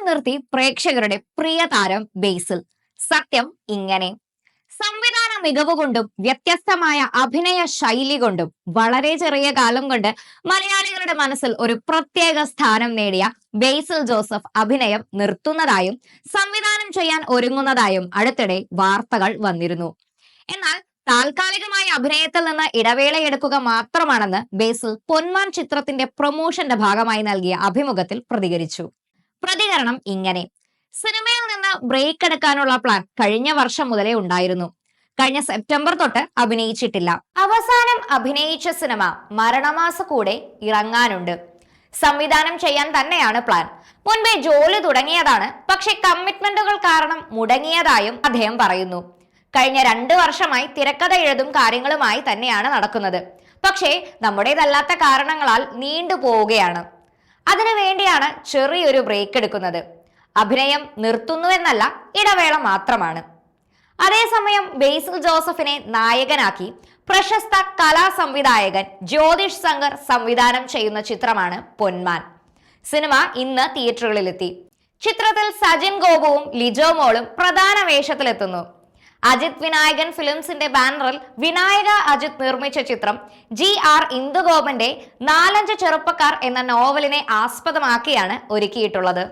നിർത്തി പ്രേക്ഷകരുടെ പ്രിയ താരം ബേസിൽ. സത്യം ഇങ്ങനെ. സംവിധാന മികവ് കൊണ്ടും വ്യത്യസ്തമായ അഭിനയ ശൈലി കൊണ്ടും വളരെ ചെറിയ കാലം കൊണ്ട് മലയാളികളുടെ മനസ്സിൽ ഒരു പ്രത്യേക സ്ഥാനം നേടിയ ബേസിൽ ജോസഫ് അഭിനയം നിർത്തുന്നതായും സംവിധാനം ചെയ്യാൻ ഒരുങ്ങുന്നതായും അടുത്തിടെ വാർത്തകൾ വന്നിരുന്നു. എന്നാൽ താൽക്കാലികമായ അഭിനയത്തിൽ നിന്ന് ഇടവേളയെടുക്കുക മാത്രമാണെന്ന് ബേസിൽ പൊന്മാൻ ചിത്രത്തിന്റെ പ്രൊമോഷന്റെ ഭാഗമായി നൽകിയ അഭിമുഖത്തിൽ പ്രതികരിച്ചു. പ്രതികരണം ഇങ്ങനെ: സിനിമയിൽ നിന്ന് ബ്രേക്ക് എടുക്കാനുള്ള പ്ലാൻ കഴിഞ്ഞ വർഷം മുതലേ ഉണ്ടായിരുന്നു. കഴിഞ്ഞ സെപ്റ്റംബർ തൊട്ട് അഭിനയിച്ചിട്ടില്ല. അവസാനം അഭിനയിച്ച സിനിമ മരണമാസ കൂടെ ഇറങ്ങാനുണ്ട്. സംവിധാനം ചെയ്യാൻ തന്നെയാണ് പ്ലാൻ. മുൻപേ ജോലി തുടങ്ങിയതാണ്, പക്ഷെ കമ്മിറ്റ്മെന്റുകൾ കാരണം മുടങ്ങിയതായും അദ്ദേഹം പറയുന്നു. കഴിഞ്ഞ 2 വർഷമായി തിരക്കഥ എഴുതും കാര്യങ്ങളുമായി തന്നെയാണ് നടക്കുന്നത്. പക്ഷേ നമ്മുടേതല്ലാത്ത കാരണങ്ങളാൽ നീണ്ടുപോവുകയാണ്. അതിനു വേണ്ടിയാണ് ചെറിയൊരു ബ്രേക്ക് എടുക്കുന്നത്. അഭിനയം നിർത്തുന്നുവെന്നല്ല, ഇടവേള മാത്രമാണ്. അതേസമയം ബേസിൽ ജോസഫിനെ നായകനാക്കി പ്രശസ്ത കലാ സംവിധായകൻ ജ്യോതിഷ് ശങ്കർ സംവിധാനം ചെയ്യുന്ന ചിത്രമാണ് പൊന്മാൻ. സിനിമ ഇന്ന് തിയേറ്ററുകളിലെത്തി. ചിത്രത്തിൽ സജിൻ ഗോപുവും ലിജോ മോളും പ്രധാന വേഷത്തിലെത്തുന്നു. അജിത് വിനായകൻ ഫിലിംസിന്റെ ബാനറിൽ വിനായക അജിത് നിർമ്മിച്ച ചിത്രം GR ഇന്ദുഗോപന്റെ 4-5 ചെറുപ്പക്കാർ എന്ന നോവലിനെ ആസ്പദമാക്കിയാണ് ഒരുക്കിയിട്ടുള്ളത്.